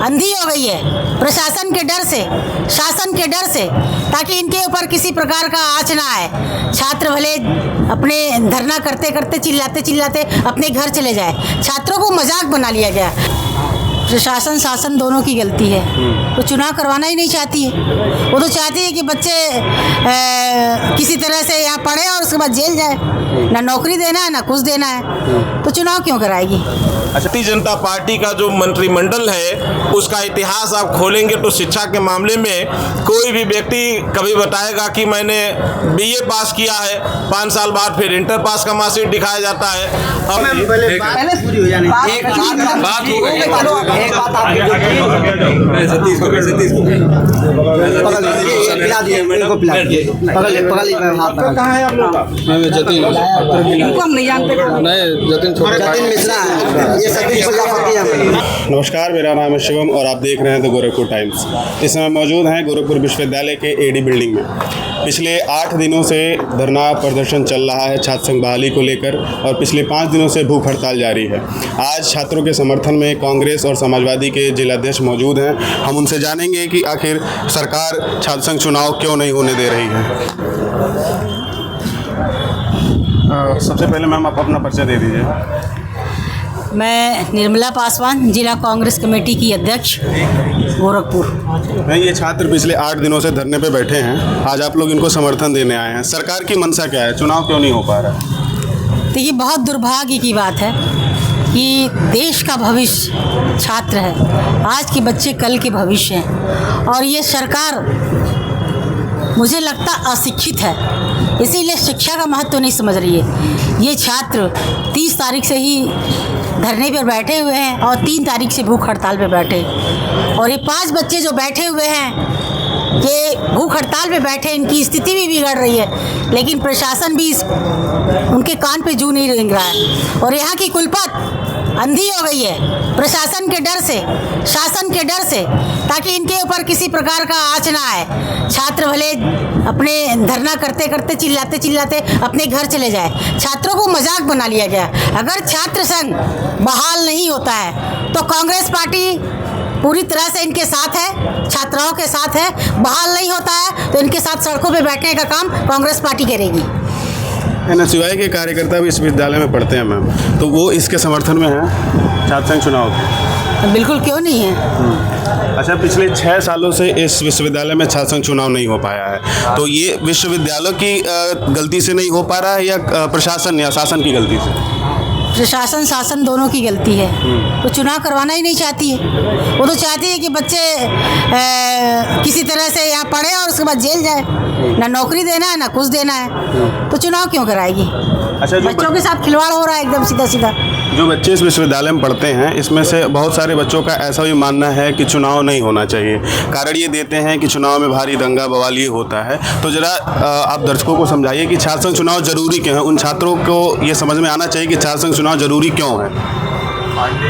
अंधी हो गई है प्रशासन के डर से, शासन के डर से, ताकि इनके ऊपर किसी प्रकार का आँच ना आए। छात्र भले अपने धरना करते करते चिल्लाते चिल्लाते अपने घर चले जाए। छात्रों को मजाक बना लिया गया। प्रशासन शासन दोनों की गलती है। वो चुनाव करवाना ही नहीं चाहती है। वो तो चाहती है कि बच्चे किसी तरह से यहाँ पढ़े और उसके बाद जेल जाए। ना नौकरी देना है ना कुछ देना है, तो चुनाव क्यों कराएगी। भारतीय जनता पार्टी का जो मंत्रिमंडल है उसका इतिहास आप खोलेंगे तो शिक्षा के मामले में कोई भी व्यक्ति कभी बताएगा कि मैंने बीए पास किया है, 5 साल बाद फिर इंटर पास का मार्कशीट दिखाया जाता है। पहले पूरी हो जाने एक बात हो गई। एक बात नमस्कार, मेरा नाम है शिवम और आप देख रहे हैं द गोरखपुर टाइम्स। इस समय मौजूद हैं गोरखपुर विश्वविद्यालय के एडी बिल्डिंग में। पिछले 8 दिनों से धरना प्रदर्शन चल रहा है छात्र संघ बहाली को लेकर और पिछले 5 दिनों से भूख हड़ताल जारी है। आज छात्रों के समर्थन में कांग्रेस और समाजवादी के जिलाध्यक्ष मौजूद हैं। हम उनसे जानेंगे कि आखिर सरकार छात्र संघ चुनाव क्यों नहीं होने दे रही है। सबसे पहले मैम आप अपना परिचय दे दीजिए। मैं निर्मला पासवान, जिला कांग्रेस कमेटी की अध्यक्ष, गोरखपुर। नहीं, ये छात्र पिछले 8 दिनों से धरने पे बैठे हैं। आज आप लोग इनको समर्थन देने आए हैं। सरकार की मंशा क्या है, चुनाव क्यों नहीं हो पा रहा है? तो ये बहुत दुर्भाग्य की बात है कि देश का भविष्य छात्र है। आज के बच्चे कल के भविष्य हैं और ये सरकार मुझे लगता अशिक्षित है, इसीलिए शिक्षा का महत्व नहीं समझ रही है। ये छात्र 30 तारीख से ही धरने पर बैठे हुए हैं और 3 तारीख से भूख हड़ताल पे बैठे। और ये 5 बच्चे जो बैठे हुए हैं, ये भूख हड़ताल पे बैठे, इनकी स्थिति भी बिगड़ रही है, लेकिन प्रशासन भी उनके कान पे जू नहीं रेंग रहा है। और यहाँ की कुलपत अंधी हो गई है प्रशासन के डर से, शासन के डर से, ताकि इनके ऊपर किसी प्रकार का आँच ना आए। छात्र भले अपने धरना करते करते चिल्लाते चिल्लाते अपने घर चले जाए। छात्रों को मजाक बना लिया गया। अगर छात्र संघ बहाल नहीं होता है तो कांग्रेस पार्टी पूरी तरह से इनके साथ है, छात्राओं के साथ है। बहाल नहीं होता है तो इनके साथ सड़कों पे बैठने का काम कांग्रेस पार्टी करेगी। NSUI के कार्यकर्ता भी इस विद्यालय में पढ़ते हैं मैम, तो वो इसके समर्थन में हैं छात्र संघ चुनाव के? बिल्कुल क्यों नहीं है। अच्छा, पिछले 6 सालों से इस विश्वविद्यालय में छात्र संघ चुनाव नहीं हो पाया है, तो ये विश्वविद्यालय की गलती से नहीं हो पा रहा है या प्रशासन या शासन की गलती से? प्रशासन शासन दोनों की गलती है। वो चुनाव करवाना ही नहीं चाहती है। वो तो चाहती है कि बच्चे किसी तरह से यहाँ पढ़े और उसके बाद जेल जाए। ना नौकरी देना है ना कुछ देना है, तो चुनाव क्यों कराएगी। अच्छा, बच्चों के साथ खिलवाड़ हो रहा है एकदम सीधा सीधा। जो बच्चे इस विश्वविद्यालय में पढ़ते हैं, इसमें से बहुत सारे बच्चों का ऐसा भी मानना है कि चुनाव नहीं होना चाहिए। कारण ये देते हैं कि चुनाव में भारी दंगा बवाली होता है। तो जरा आप दर्शकों को समझाइए कि छात्र संघ चुनाव जरूरी क्यों है। उन छात्रों को ये समझ में आना चाहिए कि छात्र संघ चुनाव जरूरी क्यों है।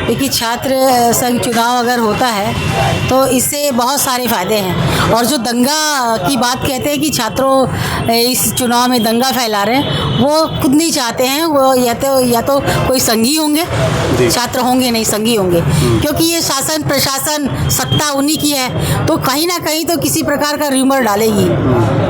देखिए, छात्र संघ चुनाव अगर होता है तो इससे बहुत सारे फ़ायदे हैं। और जो दंगा की बात कहते हैं कि छात्रों इस चुनाव में दंगा फैला रहे हैं, वो खुद नहीं चाहते हैं। वो या तो कोई संघी होंगे, छात्र होंगे नहीं, संघी होंगे, क्योंकि ये शासन प्रशासन सत्ता उन्हीं की है। तो कहीं ना कहीं तो किसी प्रकार का र्यूमर डालेगी।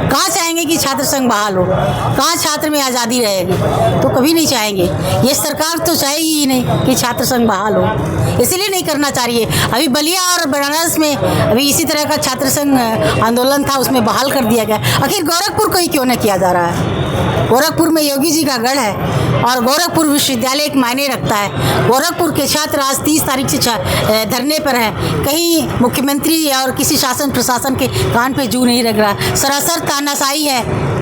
कहाँ चाहेंगे कि छात्र संघ बहाल हो, कहाँ छात्र में आज़ादी रहेगी, तो कभी नहीं चाहेंगे। ये सरकार तो चाहेगी ही नहीं कि छात्र संघ बहाल हो, इसीलिए नहीं करना चाहिए। अभी बलिया और बनारस में अभी इसी तरह का छात्र संघ आंदोलन था, उसमें बहाल कर दिया गया। आखिर गोरखपुर को ही क्यों नहीं किया जा रहा है। गोरखपुर में योगी जी का गढ़ है और गोरखपुर विश्वविद्यालय एक मायने रखता है। गोरखपुर के छात्र आज 30 तारीख से धरने पर हैं। कहीं मुख्यमंत्री और किसी शासन प्रशासन के कान पे जू नहीं लग रहा। सरासर तानाशाही है।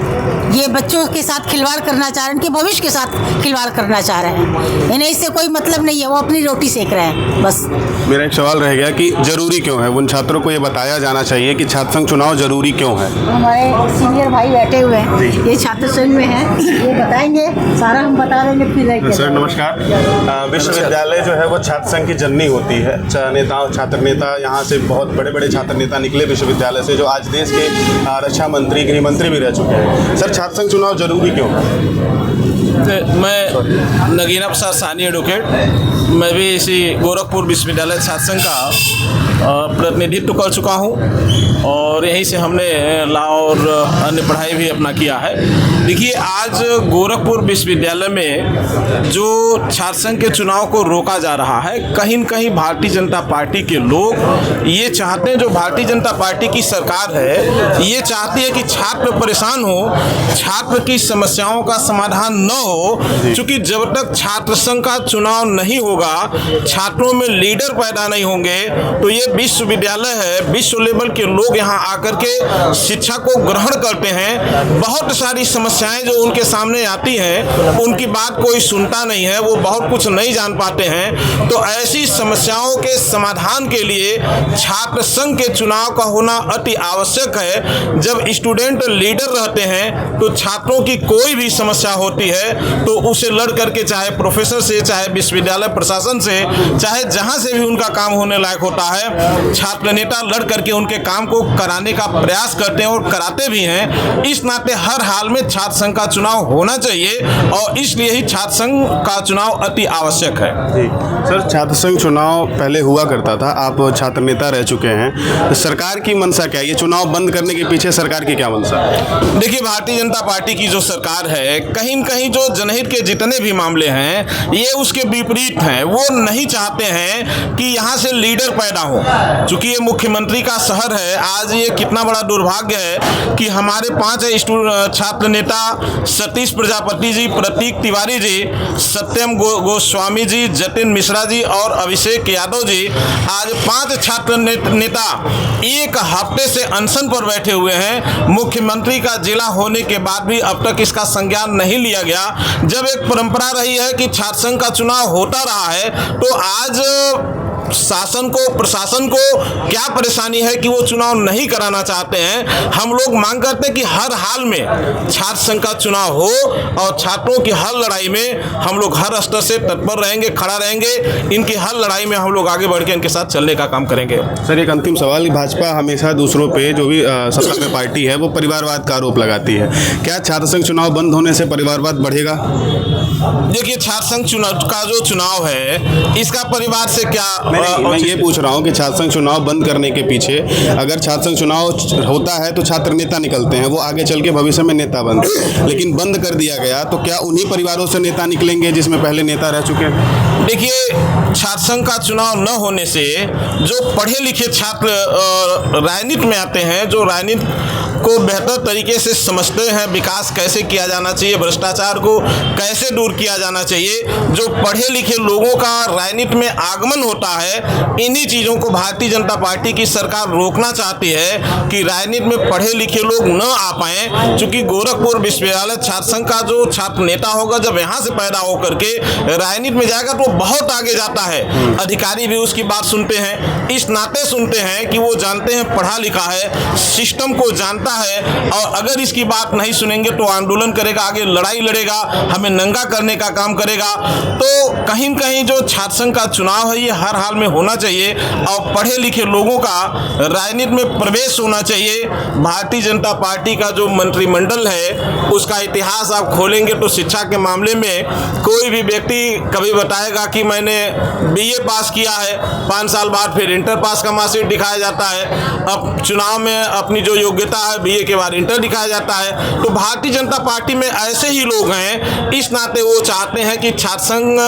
ये बच्चों के साथ खिलवाड़ करना चाह रहे हैं, इनके भविष्य के साथ खिलवाड़ करना चाह रहे हैं। इन्हें इससे कोई मतलब नहीं है, वो अपनी रोटी सेक रहे हैं बस। मेरा एक सवाल रह गया कि जरूरी क्यों है। उन छात्रों को ये बताया जाना चाहिए कि छात्र संघ चुनाव जरूरी क्यों है। हमारे सीनियर भाई बैठे हुए हैं, ये छात्र संघ में हैं, ये बताएंगे, सारा हम बता देंगे फिर। सर नमस्कार। विश्वविद्यालय जो है वो छात्र संघ की जननी होती है। नेता छात्र नेता यहाँ से बहुत बड़े बड़े छात्र नेता निकले विश्वविद्यालय से, जो आज देश के रक्षा मंत्री गृह मंत्री भी रह चुके हैं। सर, छात्र संघ चुनाव जरूरी क्यों है? मैं नगीना प्रसाद सानी एडवोकेट, मैं भी इसी गोरखपुर विश्वविद्यालय छात्र संघ का प्रतिनिधित्व कर चुका हूं और यहीं से हमने लॉ और अन्य पढ़ाई भी अपना किया है। देखिए, आज गोरखपुर विश्वविद्यालय में जो छात्र संघ के चुनाव को रोका जा रहा है, कहीं न कहीं भारतीय जनता पार्टी के लोग ये चाहते हैं, जो भारतीय जनता पार्टी की सरकार है ये चाहती है कि छात्र परेशान हो, छात्र की समस्याओं का समाधान न हो, क्योंकि जब तक छात्र संघ का चुनाव नहीं होगा, छात्रों में लीडर पैदा नहीं होंगे, तो ये विश्वविद्यालय है, विश्व लेवल के लोग यहाँ आकर के शिक्षा को ग्रहण करते हैं। बहुत सारी समस्याएं जो उनके सामने आती हैं उनकी बात कोई सुनता नहीं है, वो बहुत कुछ नहीं जान पाते हैं। तो ऐसी समस्याओं के समाधान के लिए छात्र संघ के चुनाव का होना अति आवश्यक है। जब स्टूडेंट लीडर रहते हैं तो छात्रों की कोई भी समस्या होती है तो उसे लड़ करके, चाहे प्रोफेसर से, चाहे विश्वविद्यालय प्रशासन से, चाहे जहां से भी उनका काम होने लायक होता है, छात्र नेता लड़ करके उनके काम को कराने का प्रयास करते हैं और कराते भी हैं। इस नाते हर हाल में छात्र संघ का चुनाव होना चाहिए और इसलिए ही छात्र संघ का चुनाव अति आवश्यक है। जी सर, छात्र संघ चुनाव पहले हुआ करता था, आप छात्र नेता रह चुके हैं, तो सरकार की मंशा क्या है? ये चुनाव बंद करने के पीछे सरकार की क्या मंशा है? देखिए, भारतीय जनता पार्टी की जो सरकार है, कहीं न कहीं जो जनहित के जितने भी मामले हैं ये उसके विपरीत हैं। वो नहीं चाहते हैं कि यहाँ से लीडर पैदा हो। चूंकि ये मुख्यमंत्री का शहर है, आज ये कितना बड़ा दुर्भाग्य है कि हमारे 5 छात्र नेता सतीश प्रजापति जी, प्रतीक तिवारी जी, सत्यम गोस्वामी जी, जतिन मिश्रा जी और अभिषेक यादव जी, आज 5 छात्र नेता एक हफ्ते से अनशन पर बैठे हुए हैं। मुख्यमंत्री का जिला होने के बाद भी अब तक इसका संज्ञान नहीं लिया गया। जब एक परंपरा रही है कि छात्र संघ का चुनाव होता रहा है, तो आज शासन को, प्रशासन को क्या परेशानी है कि वो चुनाव नहीं कराना चाहते हैं। हम लोग मांग करते हैं कि हर हाल में छात्र संघ का चुनाव हो और छात्रों की हर लड़ाई में हम लोग हर स्तर से तत्पर रहेंगे, खड़ा रहेंगे। इनकी हर लड़ाई में हम लोग आगे बढ़ के इनके साथ चलने का काम करेंगे। सर, एक अंतिम सवाल, भाजपा हमेशा दूसरों पे, जो भी सत्ता में पार्टी है, वो परिवारवाद का आरोप लगाती है। क्या छात्र संघ चुनाव बंद होने से परिवारवाद बढ़ेगा? देखिए, छात्र संघ का जो चुनाव है इसका परिवार से क्या, मैं ये पूछ रहा हूँ कि छात्र संघ चुनाव बंद करने के पीछे, अगर छात्र संघ चुनाव होता है तो छात्र नेता निकलते हैं, वो आगे चल के भविष्य में नेता बनते हैं, लेकिन बंद कर दिया गया तो क्या उन्हीं परिवारों से नेता निकलेंगे जिसमें पहले नेता रह चुके हैं? देखिए, छात्र संघ का चुनाव न होने से जो पढ़े लिखे छात्र राजनीति में आते हैं, जो राजनीति को बेहतर तरीके से समझते हैं, विकास कैसे किया जाना चाहिए, भ्रष्टाचार को कैसे दूर किया जाना चाहिए, जो पढ़े लिखे लोगों का राजनीति में आगमन होता है, इन्हीं चीज़ों को भारतीय जनता पार्टी की सरकार रोकना चाहती है कि राजनीति में पढ़े लिखे लोग न आ पाएं। चूँकि गोरखपुर विश्वविद्यालय छात्र संघ का जो छात्र नेता होगा, जब यहाँ से पैदा होकर के राजनीति में जाएगा तो बहुत आगे जाता है। अधिकारी भी उसकी बात सुनते हैं, इस नाते सुनते हैं कि वो जानते हैं, पढ़ा लिखा है, सिस्टम को जानता है, और अगर इसकी बात नहीं सुनेंगे तो आंदोलन करेगा, आगे लड़ाई लड़ेगा, हमें नंगा करने का काम करेगा। तो कहीं न कहीं जो छात्र संघ का चुनाव है ये हर हाल में होना चाहिए और पढ़े लिखे लोगों का राजनीति में प्रवेश होना चाहिए। भारतीय जनता पार्टी का जो मंत्रिमंडल है उसका इतिहास आप खोलेंगे तो शिक्षा के मामले में कोई भी व्यक्ति कभी बताएगा कि मैंने BA पास किया है, 5 साल बाद फिर इंटर पास का मार्कशीट दिखाया जाता है। अब चुनाव में अपनी जो योग्यता है BA के बाद इंटर दिखाया जाता है। तो भारतीय जनता पार्टी में ऐसे ही लोग हैं, इस नाते वो चाहते हैं कि छात्र संघ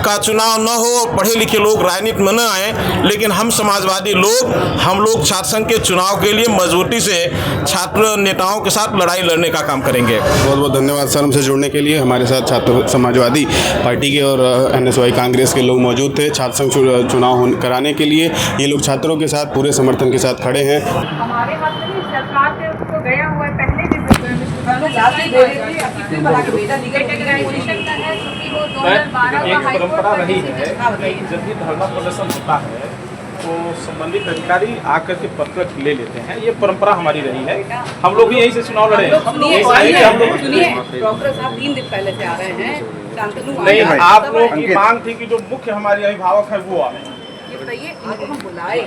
का चुनाव न हो, पढ़े लिखे लोग राजनीति में न आए। लेकिन हम समाजवादी लोग, हम लोग छात्र संघ के चुनाव के लिए मजबूती से छात्र नेताओं के साथ लड़ाई लड़ने का काम करेंगे। बहुत बहुत धन्यवाद सर, हमसे जुड़ने के लिए। हमारे साथ छात्र समाजवादी पार्टी के और NSY कांग्रेस के लोग मौजूद थे। छात्र संघ चुनाव कराने के लिए ये लोग छात्रों के साथ पूरे समर्थन के साथ खड़े हैं। हमारे हाथ में सरकार से उसको गया हुआ है, पहले भी परंपरा रही है कि जब भी धरना प्रदर्शन होता है तो संबंधित अधिकारी आकर के पत्रक ले लेते हैं। ये परंपरा हमारी रही है, हम लोग भी यहीं से चुनाव लड़े हैं। डॉक्टर साहब 3 दिन पहले से आ रहे हैं। नहीं, आप लोग की मांग थी कि जो मुख्य हमारे अभिभावक है वो आए, ये बताइए इनको हम बुलाए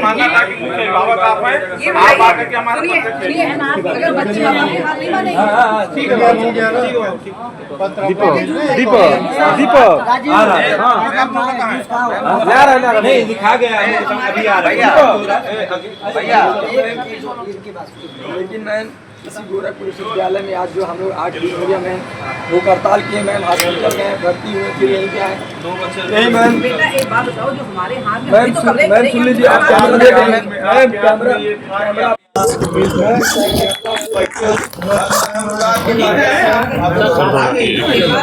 मांगा था कि मुख्य अभिभावक आप हैं, आप आकर के हमारा पत्र सुनिए अगर बच्चे आपके हाथ नहीं मानेंगे ठीक है नहीं दिखा गया है अभी आ भैया लेकिन मैम इसी गोरखपुर विश्वविद्यालय में आज जो हम लोग 8 दिनों में वो हड़ताल किए मैम, हॉस्पिटल गए, भर्ती हुए, फिर यहीं पे आए। यही मैम बेटा एक बात बताओ जो हमारे हाथ में मैम तो कमरे मैम सुन लीजिए, आप कैमरा देख रहे हैं कैमरा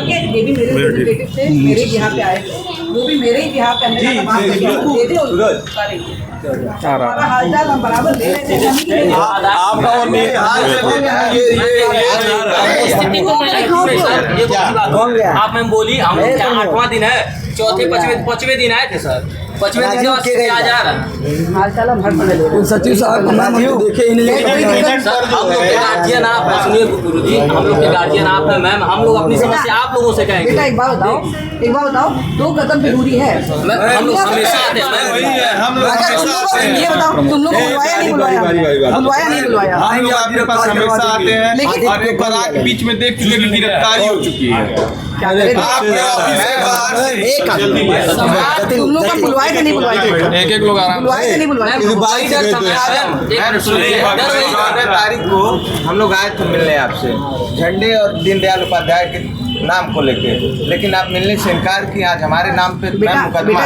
ये भी मेरे रिलेटिव थे, मेरे यहाँ पे आए थे, वो भी मेरे ही यहाँ पे हमारा हालचाल हम बराबर दे रहे थे। आप मैम बोली हम 8वां दिन है, चौथे पांचवें दिन आए थे सर, 5वें दिन से आज आ रहा है। हालचाल हम हर समय ले रहे हैं। सचिव साहब मैम देखे ही नहीं। सर हम लोग के गार्जियन आप हैं, सुनिए गुरु जी, हम लोग के गार्जियन आप हैं मैम, हम लोग अपनी समस्या आप लोगों से कहेंगे। बेटा एक बात बताओ 2 कदम पे दूरी है। हम लोग हमेशा आते हैं मैम। ये बताओ तुम लोग बुलवाया नहीं बुलवाया हम लोग आपके पास हमेशा आते हैं और एक बार आके बीच में देख चुके कि गिरफ्तारी हो चुकी है। तुम लोग का बुलवाए थे नहीं बुलवाए एक लोग आराम बुलवाए थे नहीं बुलवाए 14 तारीख को हम लोग आए थे मिलने आपसे झंडे और दीनदयाल उपाध्याय के नाम को लेके, लेकिन आप मिलने से इनकार की। आज हमारे नाम पे बेटा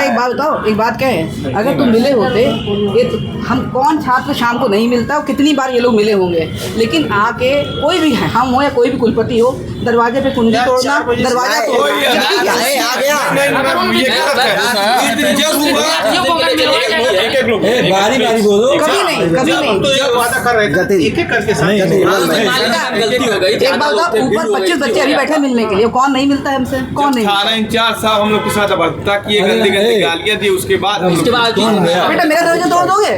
एक बात बताओ, एक बात क्या है, अगर तुम मिले होते ये हम कौन छात्र शाम को नहीं मिलता और कितनी बार ये लोग मिले होंगे, लेकिन आके कोई भी है, हम हो या कोई भी कुलपति हो, दरवाजे पे कुंजी तोड़ना, दरवाजा कभी नहीं एक बात बताओ, ऊपर 25 बच्चे अभी बैठे मिलने के लिए, कौन नहीं मिलता है हमसे, कौन नहीं? थाना इंचार्ज साहब हम लोग के साथ अभद्रता किए, गंदी गालियां दी, उसके बाद बेटा मेरा दरवाजा तोड़ दोगे?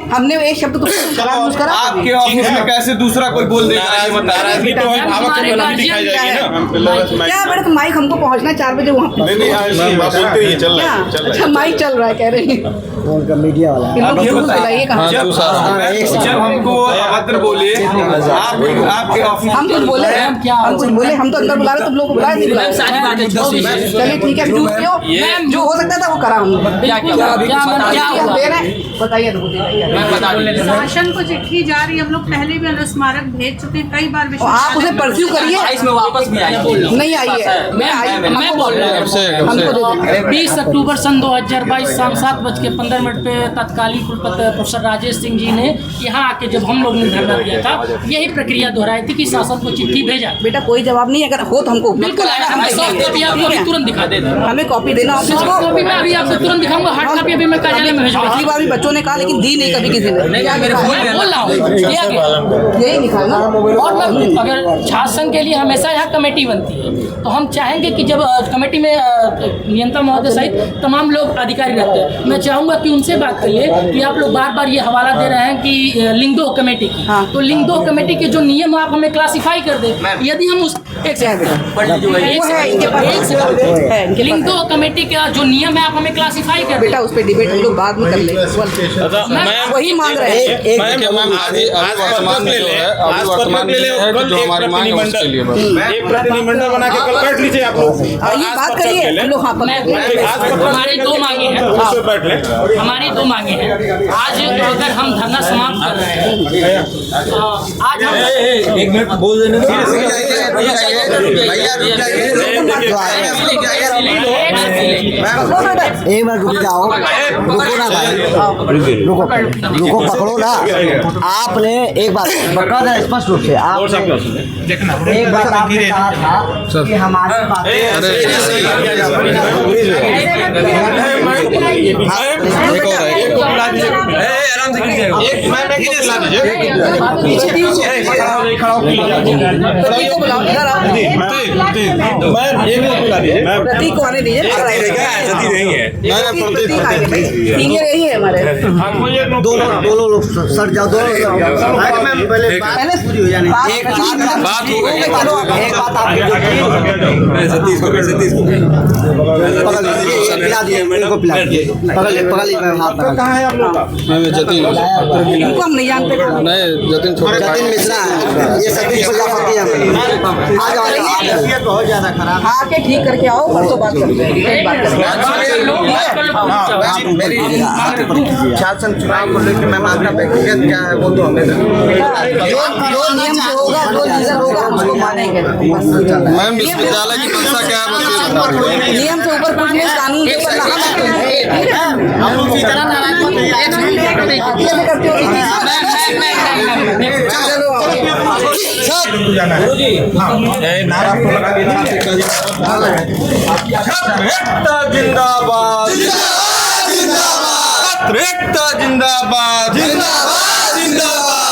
हमने एक शब्द तुमसे खराब यूज करा? आपके ऑफिस में कैसे दूसरा कोई बोल देगा ये बताइए। क्या बेटा तुम माइक हमको पहुंचना 4 बजे वहाँ क्या? अच्छा माइक चल रहा है कह रहे हैं मीडिया वाला। जब हमको अभद्र बोले आपके ऑफिस हम कुछ बोले हम तो अंदर बुला रहे, तुम लोग को बुलाए नहीं बुलाए। चलिए ठीक है, जो हो सकता था वो करा हम दे रहे हैं। बताइए शासन को चिट्ठी जा रही, हम लोग पहले भी अनुस्मारक भेज चुके हैं कई बार। आप उसे परस्यू करिए, इसमें वापस भी आई नहीं आई है, मैं बोल रहा हूँ 20 अक्टूबर सन 2022 शाम 7:15 पे तत्कालीन कुलपति प्रोफेसर राजेश सिंह जी ने यहाँ आके जब हम लोग ने धरना दिया था, यही प्रक्रिया दोहराई थी कि शासन को चिट्ठी भेजा। बेटा कोई जवाब नहीं, अगर हो तो हमको बिल्कुल हम सॉफ्ट कॉपी आपको अभी तुरंत दिखा देते हैं। हमें कॉपी देना, सॉफ्ट कॉपी में अभी आपको तुरंत दिखाऊंगा, हार्ड कॉपी अभी मैं कार्यालय में भेजूंगा। पिछली बार भी बच्चों ने कहा लेकिन दी नहीं कभी किसी ने। मैं बोल रहा हूँ यही लिखा ना। और मैं अगर छात्र संघ के लिए हमेशा यहाँ कमेटी बनती है, तो हम चाहेंगे कि जब कमेटी में नियंत्रण महोदय सहित तमाम लोग अधिकारी रहते हैं, मैं चाहूँगा कि उनसे बात करिए कि आप लोग बार बार ये हवाला दे रहे हैं कि लिंग 2 कमेटी की, तो लिंग 2 कमेटी के जो नियम आप हमें क्लासिफाई कर दें। यदि हम उस लिंग 2 कमेटी का जो नियम है आप हमें क्लासिफाई कर बेटा, उस पर डिबेट हम लोग बाद में कर लेंगे, वही मांग रहे हैं। एक प्रतिनिधिमंडल बना के कल बैठ लीजिए आप लोग, ये बात करिए हम लोग। हमारी 2 मांगे हैं, हमारी 2 मांगे हैं। आज अगर हम धरना समाप्त कर रहे हैं, आज हम 1 मिनट बोल देने दो। एक बार रुक जाओ, रुको ना भाई, रुको पकड़ो ना। आपने एक बात बता दें स्पष्ट रूप से, आपने एक बात आपने कहा था कि हमारे प्रतीक को आने दीजिए। सीनियर यही है हमारे। दोनों लोग सर जाओ, दोनों पहले पूरी हो जाने। एक बात हो गई, चलो एक बात आपकी जो पिला दिए, मेरे को पिला दिए, पकड़ ले हाथ। कहाँ है आप लोग का? इनको हम नहीं जानते। नहीं, जतिन मिश्रा है, ये सतीश प्रजापति है। आ जाओ, बहुत ज्यादा खराब। आके ठीक करके आओ, परसों बात करते हैं। शासन चुनाव को लेकर मैं मानता व्यक्तिगत क्या है वो तो हमें जो नियम से होगा, जो लीगल होगा, हम उसको मानेंगे। मैम विश्वविद्यालय की मंशा क्या है? नियम से ऊपर कुछ नहीं, कानून के ऊपर हम उसी तरह नाराज होते हैं। जिंदाबाद, जिंदाबाद, जिंदाबाद, जिंदाबाद, जिंदाबाद।